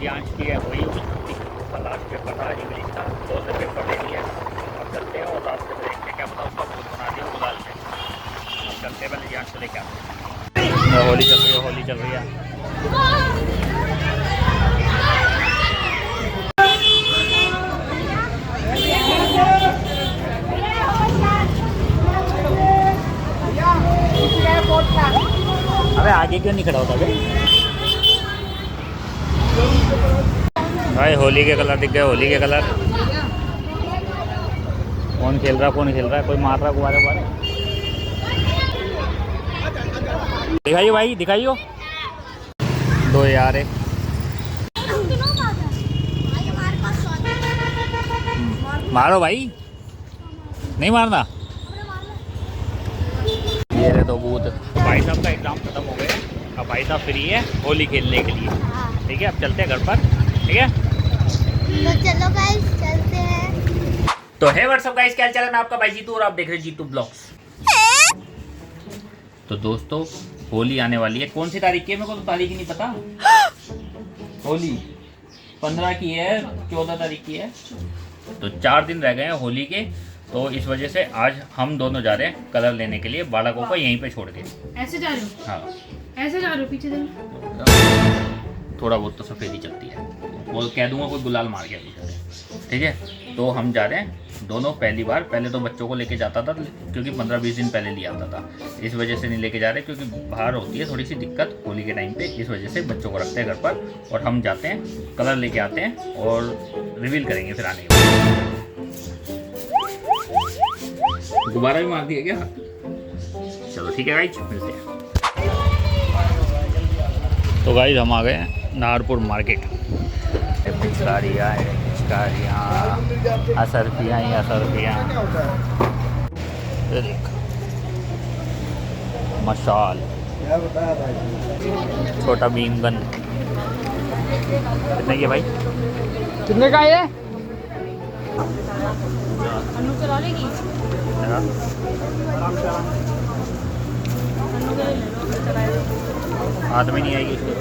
रियांश की है वही लास्ट पेपर था इंग्लिश का, 2 से पेपर दे दिया। अब चलते हैं और रास्ते में देखते हैं क्या पता उसका फूल बना दिया गुलाल से। अब चलते हैं पहले रियांश को लेकर आते हैं। होली चल रही है, होली चल रही है। अबे आगे क्यों नहीं खड़ा होता भाई? होली के कलर दिख गए, होली के कलर। कौन खेल रहा है? कोई मार रहा गुब्बारे गुब्बारे। दिखाइए भाई, दिखाइयो। 2 यार है। मारो भाई, नहीं मारना। ये रहे 2 भूत। भाई साहब का एग्ज़ाम खत्म हो गया, अब भाई साहब फ्री है होली खेलने के लिए। ठीक है, अब चलते हैं घर पर। ठीक है, तो चलो गाइस चलते हैं। तो है व्हाट्सअप गाइस, क्या चल? मैं आपका भाई जीतू और आप देख रहे हैं जीतू ब्लॉग्स। तो दोस्तों होली आने वाली है। कौन सी तारीख की है? मेरे को तो तारीख ही नहीं पता। होली 15 की है, 14 तारीख की है। तो 4 दिन रह गए हैं होली के। तो इस वजह से आज हम दोनों जा रहे हैं कलर लेने के लिए, बालकों को यहीं पे छोड़ के। ऐसे जा रहे हो? हाँ ऐसे जा रहे हो? पीछे देखो, थोड़ा बहुत तो सफ़ेदी चलती है। वो कह दूंगा कोई गुलाल मार गया पीछे से। ठीक है, तो हम जा रहे हैं दोनों पहली बार। पहले तो बच्चों को लेके जाता था, क्योंकि 15-20 दिन पहले लिया आता था। इस वजह से नहीं लेके जा रहे, क्योंकि बाहर होती है थोड़ी सी दिक्कत होली के टाइम पे। इस वजह से बच्चों को रखते हैं घर पर और हम जाते हैं कलर लेके आते हैं और रिवील करेंगे फिर आने के बाद। गुब्बारा भी मार दिया क्या? चलो ठीक है गाइस, मिलते हैं। तो गाइस हम आ गए हैं नाहरपुर मार्केट। पिचकारियाँ असरफियाँ ही असरफियाँ। देख मशाल, छोटा बीम गन। कितने की भाई? कितने का ये? अनु चला लेगी? हाथ में नहीं आएगी इसके।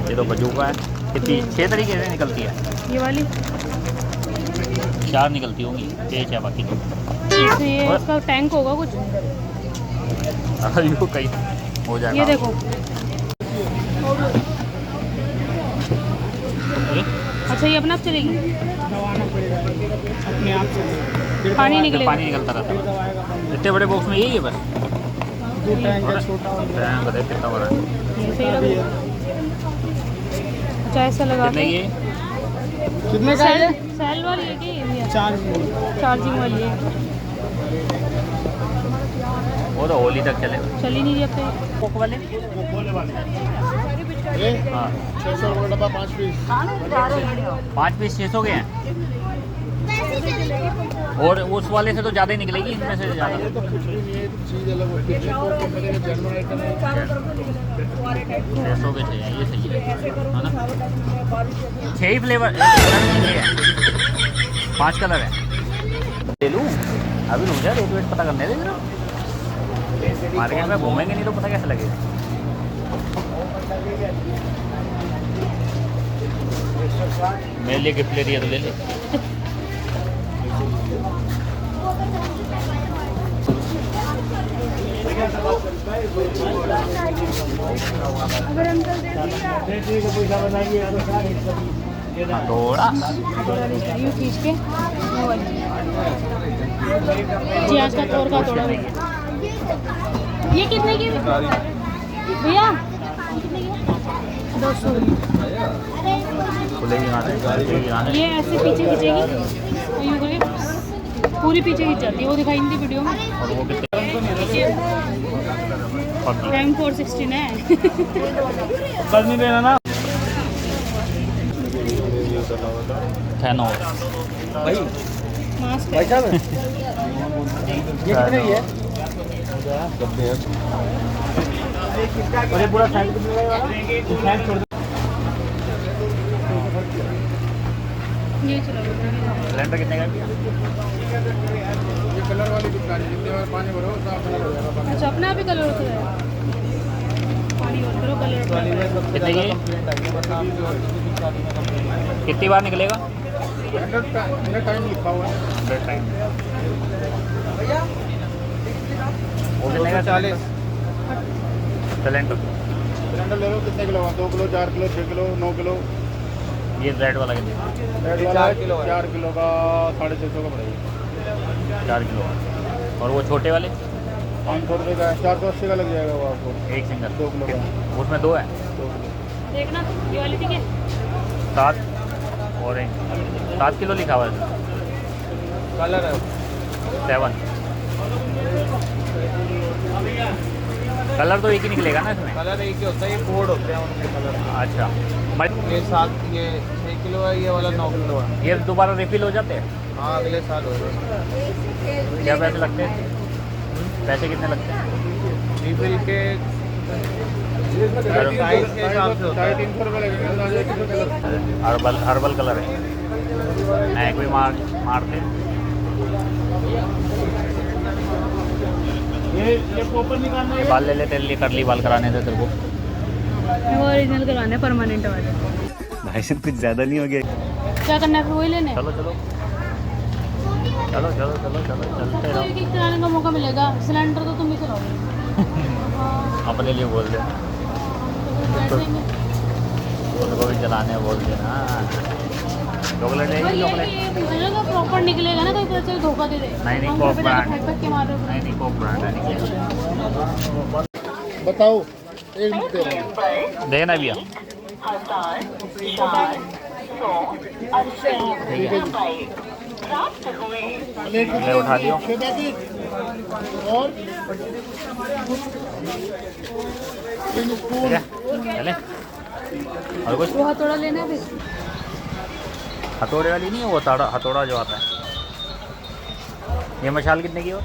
ये तो बजूका है। कितनी 6 तरीके से निकलती है ये वाली? 4 निकलती होंगी, 6 है बाकी तो। ये इसका टैंक होगा कुछ। यो कहीं हो जाएगा। ये देखो, अच्छा ये अपने आप चलेगी? अपने आप से पानी निकलेगा? पानी निकलता रहता है। इतने बड़े बॉक्स में यही है बस। बताए कितना बड़ा है। ये सही लग रहा है। अच्छा ऐसा लगा कितने के। ये? कितने का है? सेल वाली है कि ये चार्जिंग वाली है? वो तो होली तक चले। चल ही नहीं रही अब तो। कोक वाले हाँ 600 का डब्बा 5 पीस। 5 पीस 600 के हैं। और उस वाले से तो ज़्यादा ही निकलेगी, इनमें से ज़्यादा। तो कुछ भी नहीं है, चीज़ अलग होती है। को मिलेगा जर्मन आइटम है। 600 के थे, ये सही है ना? 6 ही फ्लेवर है, 5 कलर है। ले लूँ अभी, रुक जा, रेट वेट पता करने दे जरा। मार्केट में घूमेंगे नहीं तो पता कैसे लगेगा। मेरे लिए गिफ्ट ले रही है तो ले ले। थोड़ा यूँ खींच के वो वाली। जी आज का तोड़ का तोड़ा। ये कितने की भैया? 200। ये ऐसे पीछे खींचेगी और यूँ करके पूरी पीछे खींच जाती है। वो दिखाई नहीं थी वीडियो में। और वो कितने? टाइम 416 है। कल नहीं देना ना। भाई मास्क भाई साहब ये कितने की है? अरे पूरा साइड कितने का है? साइड छोड़ दो। ये चलो सिलेंडर कितने का है? ये कलर वाली दुकान है, जितने बार पानी भरो साफ कलर हो जाएगा। अच्छा अपने आप ही कलर होता है? पानी और करो कलर अपना। कितने की? कितनी बार निकलेगा? 100 टाइम लिखा हुआ है। 100 टाइम। वो कितने का? 40 सिलेंडर। सिलेंडर ले लो, कितने किलो का? 2 किलो, 4 किलो, 6 किलो, 9 किलो। ये रेड वाला कितना? रेड वाला 4 किलो का 650 का पड़ेगा। 4 किलो का। और वो छोटे वाले? 500 रुपये का है, 480 का लग जाएगा वो आपको। एक सिंगल 2 किलो का। उसमें 2 है। 2 किलो। देखना ये वाली ठीक है। 7 ऑरेंज 7 किलो लिखा हुआ है। कलर है 7 कलर तो एक ही निकलेगा ना इसमें? कलर एक ही होता है, ये कोड होते हैं उनके कलर। अच्छा ये 7 ये 6 किलो है, ये वाला 9 किलो है। ये दोबारा रिफिल हो जाते हैं? हाँ अगले साल होगा। क्या पैसे लगते हैं? पैसे कितने लगते हैं? रिफिल के साइज के हिसाब से होता है। 350 रुपये लगेगा। हर्बल कलर है। नहीं कोई मारते ये पोपल निकालना है। बाल ले ले, तेरे लिए करली बाल कराने थे तेरे को। वो ओरिजिनल करवाने परमानेंट वाले। भाई साहब कुछ ज़्यादा नहीं हो गया? क्या करना है फिर वही लेने? चलो चलो चलो चलो चलो चलो चलते तो रहो। एक कराने का मौका मिलेगा। सिलेंडर तो तुम ही कराओगे। हाँ अपने लिए बोल दे, तो फिर देंगे। उनको भी चलाने बोल देना। चॉकलेट पर लेंगे? ये चॉकलेट कि पूछना का प्रॉपर निकलेगा ना, कोई पता चले धोखा दे दे। नहीं, हम कॉक घर पे जाके ब्रांड। फेंक के मार रहे हो। नहीं कोक ब्रांड है निकलेगा। बताओ, एक मिनट दे रहा हूँ। देखना भैया ठीक है ले उठा दियो। 6 पैकेट और 3 ठीक स्पून। है चले। और कुछ? वो हथौड़ा लेना है फिर। हथौड़े वाली नहीं है वो, हथौड़ा जो आता है। ये मशाल कितने की हो?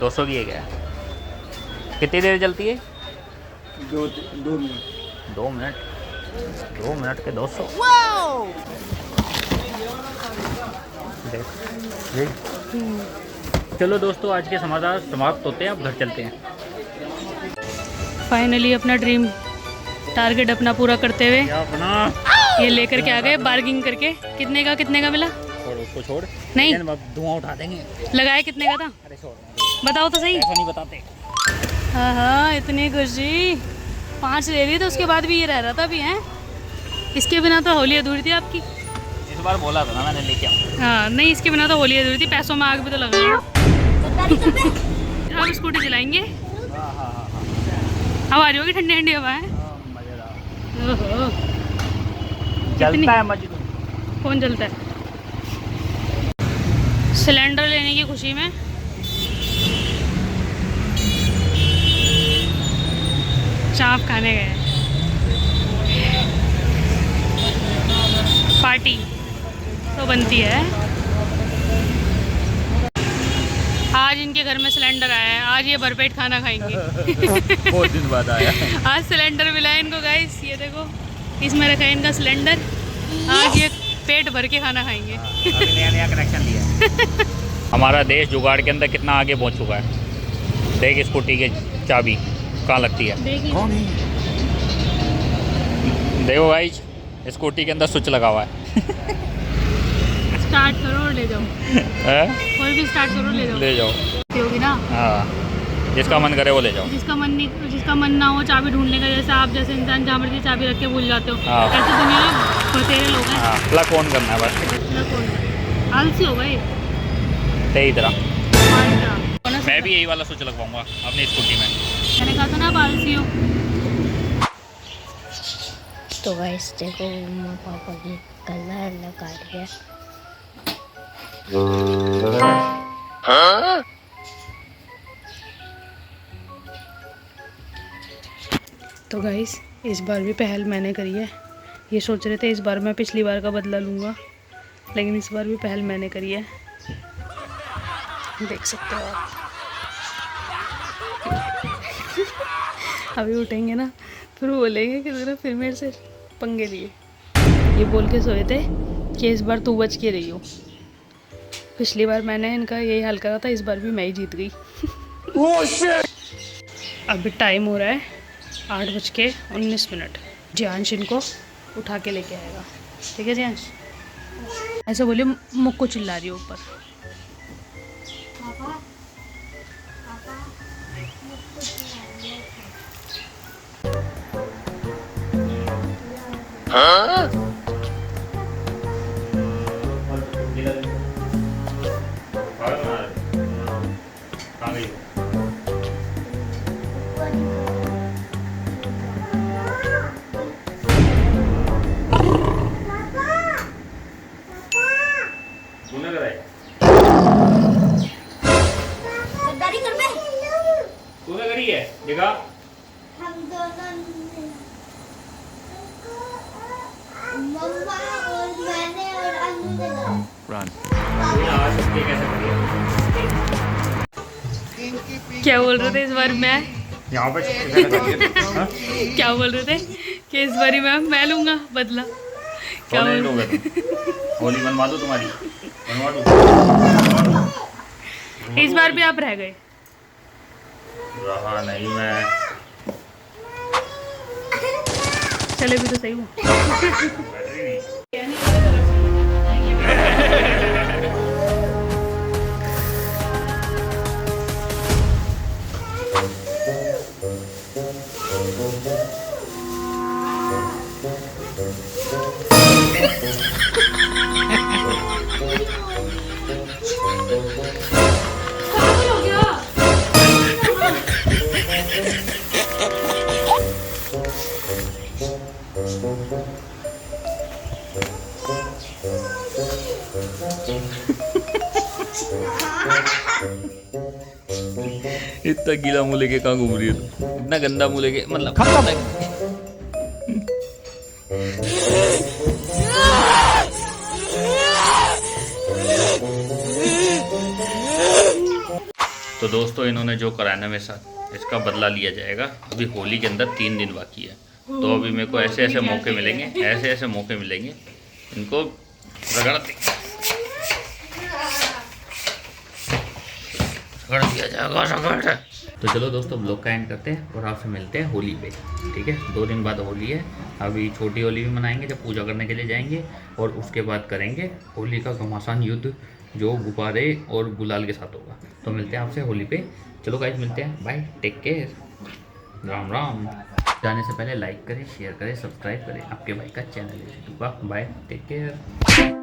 200 की है क्या? कितनी देर चलती है? 2 मिनट। 2 मिनट 2 मिनट के 200। देख चलो दोस्तों, आज के समाचार समाप्त होते हैं, अब घर चलते हैं। फाइनली अपना ड्रीम टारगेट अपना पूरा करते हुए क्या अपना ये लेकर के आ गए बार्गिंग करके। कितने का मिला? छोड़ उसको, छोड़ नहीं। अब धुआं उठा देंगे। लगाए कितने का था? अरे छोड़, बताओ तो सही। ऐसा नहीं बताते। हाँ हाँ इतनी खुशी। 5 ले लिए तो उसके बाद भी ये रह रहा था अभी हैं। इसके बिना तो होली अधूरी थी आपकी। इस बार बोला था ना मैंने लेके आओ। हाँ नहीं, इसके बिना तो होली अधूरी थी। पैसों में आग भी तो लगना। अब स्कूटी चलाएंगे। हाँ हाँ हाँ अब आ रही होगी ठंडी ठंडी हवा है। हाँ मज़ेदार। ओहो चलता है मजनू। कौन जलता है? सिलेंडर लेने की खुशी में चाप खाने गए। पार्टी तो बनती है। आज इनके घर में सिलेंडर आया है। आज ये भरपेट खाना खाएंगे। बहुत दिन बाद आया। आज सिलेंडर मिला है इनको गाइस। ये देखो इसमें रखा है इनका सिलेंडर। आज ये पेट भर के खाना खाएंगे। अभी नया नया कनेक्शन लिया है। हमारा देश जुगाड़ के अंदर कितना आगे पहुंच चुका है। देख स्कूटी की चाबी कहाँ लगती है। देखिए देखो गाइस, स्कूटी के अंदर स्विच लगा हुआ है। स्टार्ट करो और ले जाओ। हैं? कोई भी स्टार्ट करो ले जाओ। ले जाओ। होगी ना। हाँ जिसका मन करे वो ले जाओ। जिसका मन ना हो चाबी ढूंढने का, जैसे आप जैसे इंसान जहाँ मर्जी चाबी रख के भूल जाते हो। हाँ। ऐसे दुनिया में बतेरे लोग हैं। हाँ प्लग ऑन करना है बस। ना कौन आलसी हो गए तेरी तरह। हमारी तरह। मैं भी यही वाला स्विच लगवाऊंगा अपनी स्कूटी में। मैंने कहा था ना आप आलसी हो। तो गाइस देखो मम्मा पापा की कलर लगा रही है। तो गाइस इस बार भी पहल मैंने करी है। ये सोच रहे थे इस बार मैं पिछली बार का बदला लूँगा, लेकिन इस बार भी पहल मैंने करी है। देख सकते हो आप। अभी उठेंगे ना फिर बोलेंगे कि तूने फिर मेरे से पंगे लिए। ये बोल के सोए थे कि इस बार तू बच के रही हो। पिछली बार मैंने इनका यही हाल करा था, इस बार भी मैं ही जीत गई। अभी टाइम हो रहा है 8:19। जियांश इनको उठा के लेके आएगा, ठीक है जियांश? ऐसे बोलिए, मुक्को चिल्ला रही हो ऊपर। तूने करी है देखा? हम दोनों मम्मा और मैंने और अनु ने Run. आज ये कैसे करी है? क्या बोल रहे थे इस बार मैं? यहाँ पे कैसे करी है? हाँ? क्या बोल रहे थे कि इस बारी मैं लूँगा बदला? क्या कौन बोल लोगे तुम? होली बनवा दो तुम्हारी, बनवा दो। इस बार भी आप रह गए। रहा नहीं मैं। चले भी तो सही हूँ। इतना गीला मुँह लेके कहाँ घूम रही है तू? इतना गंदा मुँह लेके, मतलब तो दोस्तों इन्होंने जो कराया मेरे साथ, इसका बदला लिया जाएगा। अभी होली के अंदर 3 दिन बाकी है, तो अभी मेरे को ऐसे ऐसे मौके मिलेंगे, ऐसे ऐसे मौके मिलेंगे, इनको रगड़ दिया जाएगा, रगड़। तो चलो दोस्तों ब्लॉग का एंड करते हैं और आपसे मिलते हैं होली पे, ठीक है? 2 दिन बाद होली है। अभी छोटी होली भी मनाएंगे जब पूजा करने के लिए जाएंगे, और उसके बाद करेंगे होली का घमासान युद्ध जो गुब्बारे और गुलाल के साथ होगा। तो मिलते हैं आपसे होली पे। चलो गाइस मिलते हैं, bye, take care, Ram Ram. जाने से पहले लाइक करें, शेयर करें, सब्सक्राइब करें आपके भाई का चैनल है। Bye, take care.